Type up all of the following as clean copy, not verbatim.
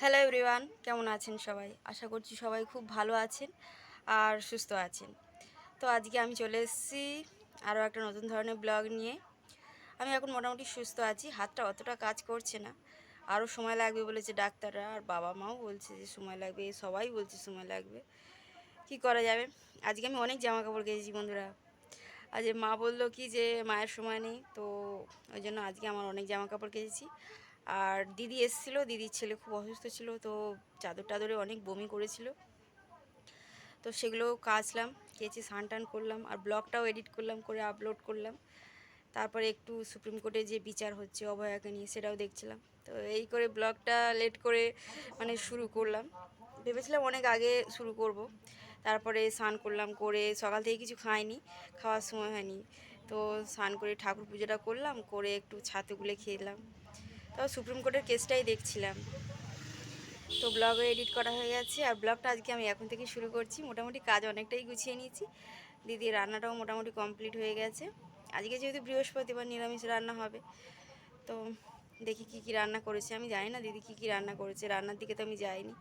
Hello everyone, কেমন আছেন সবাই? আশা করছি সবাই খুব ভালো আছেন আর সুস্থ আছেন। তো আজকে আমি চলে এসেছি আরও একটা নতুন ধরনের ব্লগ নিয়ে। আমি এখন মোটামুটি সুস্থ আছি, হাতটা অতটা কাজ করছে না। আরও সময় লাগবে বলেছে ডাক্তাররা, আর বাবা মাও বলছে যে সময় লাগবে, সবাই বলছে সময় লাগবে। কি করা যাবে? আজকে আমি অনেক জামা কাপড় কেচেছি বন্ধুরা। আজ মা বললো কি যে মায়ের সময় নেই, তো ওই জন্য আজকে আমার অনেক জামা কাপড় কেচেছি। আর দিদি এসেছিলো, দিদির ছেলে খুব অসুস্থ ছিল, তো চাদর টাদরে অনেক বমি করেছিল, তো সেগুলো কাচলাম, কেচে স্নান টান করলাম, আর ব্লগটাও এডিট করলাম, করে আপলোড করলাম। তারপরে একটু সুপ্রিম কোর্টে যে বিচার হচ্ছে অভয়াকে নিয়ে সেটাও দেখছিলাম। তো এই করে ব্লগটা লেট করে শুরু করলাম। ভেবেছিলাম অনেক আগে শুরু করব। তারপরে স্নান করলাম, করে সকাল থেকে কিছু খাইনি, খাওয়ার সময় হয়নি। তো স্নান করে ঠাকুর পুজোটা করলাম, করে একটু ছাতু গুলে খেলাম। তো সুপ্রিম কোর্টের কেসটাই দেখছিলাম। তো ব্লগও এডিট করা হয়ে গেছে, আর ব্লগটা আজকে আমি এখন থেকে শুরু করছি। মোটামুটি কাজ অনেকটাই গুছিয়ে নিয়েছি, দিদির রান্নাটাও মোটামুটি কমপ্লিট হয়ে গেছে। আজকে যেহেতু বৃহস্পতিবার নিরামিষ রান্না হবে, তো দেখি কি কি রান্না করেছে। আমি জানি না দিদি কি কি রান্না করেছে, রান্নার দিকে তো আমি যাইনি।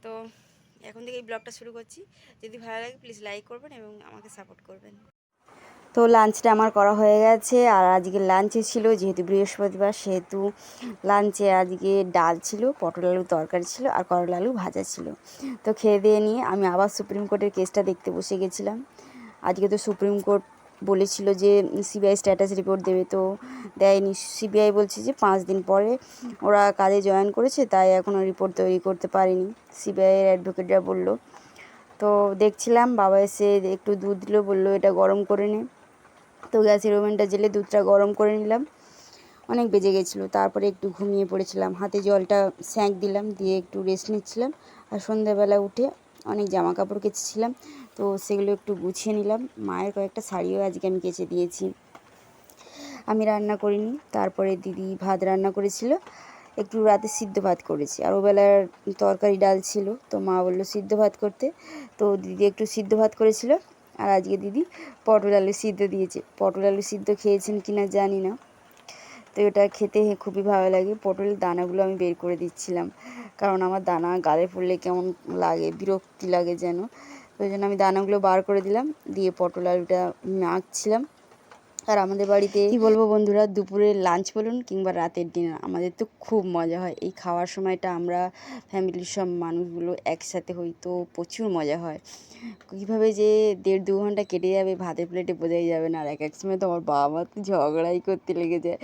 তো এখন থেকে এই ব্লগটা শুরু করছি। যদি ভালো লাগে প্লিজ লাইক করবেন এবং আমাকে সাপোর্ট করবেন। তো লাঞ্চটা আমার করা হয়ে গেছে, আর আজকে লাঞ্চে ছিল, যেহেতু বৃহস্পতিবার সেহেতু লাঞ্চে আজকে ডাল ছিল, পটল আলু তরকারি ছিল, আর করলা আলু ভাজা ছিল। তো খেয়ে দিয়ে নিয়ে আমি আবার সুপ্রিম কোর্টের কেসটা দেখতে বসে গেছিলাম। আজকে তো সুপ্রিম কোর্ট বলেছিল যে সিবিআই স্ট্যাটাস রিপোর্ট দেবে, তো দেয়নি। সিবিআই বলছে যে 5 দিন পরে ওরা কাজে জয়েন করেছে, তাই এখনও রিপোর্ট তৈরি করতে পারেনি, সিবিআইয়ের অ্যাডভোকেটরা বলল। তো দেখছিলাম, বাবা এসে একটু দুধ দিল, বললো এটা গরম করে নে। তো গ্যাসের ওভেনটা জেলে দুধটা গরম করে নিলাম। অনেক বেজে গেছিলো, তারপরে একটু ঘুমিয়ে পড়েছিলাম, হাতে জলটা স্যাঁক দিলাম, দিয়ে একটু রেস্ট নিচ্ছিলাম। আর সন্ধ্যাবেলা উঠে অনেক জামা কাপড় কেচেছিলাম, তো সেগুলো একটু গুছিয়ে নিলাম। মায়ের কয়েকটা শাড়িও আজকে আমি কেচে দিয়েছি। আমি রান্না করিনি, তারপরে দিদি ভাত রান্না করেছিল, একটু রাতে সিদ্ধ ভাত করেছি, আর ওবেলার তরকারি ডাল ছিল, তো মা বললো সিদ্ধ ভাত করতে, তো দিদি একটু সিদ্ধ ভাত করেছিল। আর আজকে দিদি পটল আলু সিদ্ধ দিয়েছে। পটল আলু সিদ্ধ খেয়েছেন কি না জানি না, তো এটা খেতে খুবই ভালো লাগে। পটলের দানাগুলো আমি বের করে দিচ্ছিলাম, কারণ আমার দানা গালে পড়লে কেমন লাগে, বিরক্তি লাগে যেন। ওই জন্য আমি দানাগুলো বার করে দিলাম, দিয়ে পটল আলুটা মাখছিলাম। আর আমাদের বাড়িতে কি বলবো বন্ধুরা, দুপুরের লাঞ্চ বলুন কিংবা রাতের ডিনার, আমাদের তো খুব মজা হয়। এই খাওয়ার সময়টা আমরা ফ্যামিলির সব মানুষগুলো একসাথে হই, তো প্রচুর মজা হয়। কীভাবে যে 1.5-2 ঘন্টা কেটে যাবে ভাতের প্লেটে বোঝাই যাবে না। আর এক এক সময় তো আমার বাবা মা তো ঝগড়াই করতে লেগে যায়,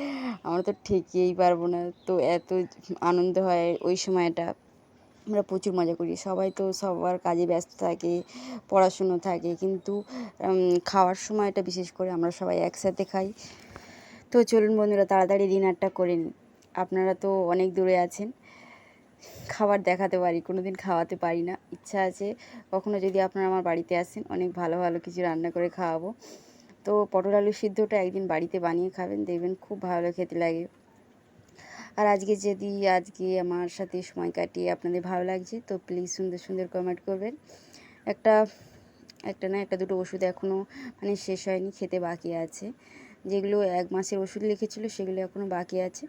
আমরা তো ঠেকিয়েই পারবো না। তো এত আনন্দ হয় ওই সময়টা, আমরা প্রচুর মজা করি। সবাই তো সবার কাজে ব্যস্ত থাকে, পড়াশুনো থাকে, কিন্তু খাওয়ার সময়টা বিশেষ করে আমরা সবাই একসাথে খাই। তো চলুন বন্ধুরা, তাড়াতাড়ি ডিনারটা করে নিই। আপনারা তো অনেক দূরে আছেন, খাবার দেখাতে পারি, কোনো দিন খাওয়াতে পারি না। ইচ্ছা আছে কখনো যদি আপনারা আমার বাড়িতে আসেন, অনেক ভালো ভালো কিছু রান্না করে খাওয়াবো। তো পটল আলু সিদ্ধটা একদিন বাড়িতে বানিয়ে খাবেন, দেখবেন খুব ভালো খেতে লাগে। আর আজকে আমার সাথে সময় কাটিয়ে আপনাদের ভালো লাগছে, তো প্লিজ সুন্দর সুন্দর কমেন্ট করবেন। একটা একটা না একটা দুটো ওষুধ এখনও শেষ হয়নি, খেতে বাকি আছে। যেগুলো 1 মাসের ওষুধ লিখেছিল সেগুলো এখনও বাকি আছে।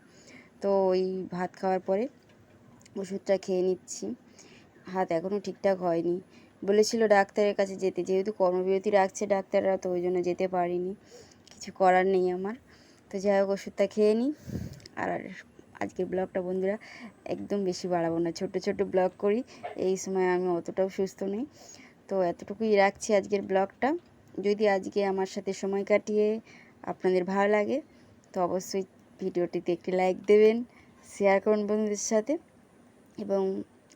তো ওই ভাত খাওয়ার পরে ওষুধটা খেয়ে নিচ্ছি। হাত এখনও ঠিকঠাক হয়নি, বলেছিল ডাক্তারের কাছে যেতে, যেহেতু কর্মবিরতি রাখছে ডাক্তাররা, তো ওই জন্য যেতে পারিনি, কিছু করার নেই আমার। তো যাই হোক, ওষুধটা খেয়ে নিই। আর আজকের ব্লগটা বন্ধুরা একদম বেশি বাড়াবো না, ছোট ছোট ব্লগ করি, এই সময় আমি অতটাও সুস্থ নেই। তো এতটুকুই রাখছি আজকের ব্লগটা। যদি আজকে আমার সাথে সময় কাটিয়ে আপনাদের ভালো লাগে, তো অবশ্যই ভিডিওটিতে একটি লাইক দেবেন, শেয়ার করুন বন্ধুদের সাথে, এবং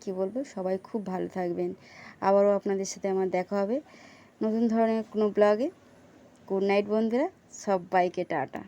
কি বলবো, সবাই খুব ভালো থাকবেন। আবারও আপনাদের সাথে আমার দেখা হবে নতুন ধরনের কোনো ব্লগে। গুড নাইট বন্ধুরা, সবাইকে টাটা।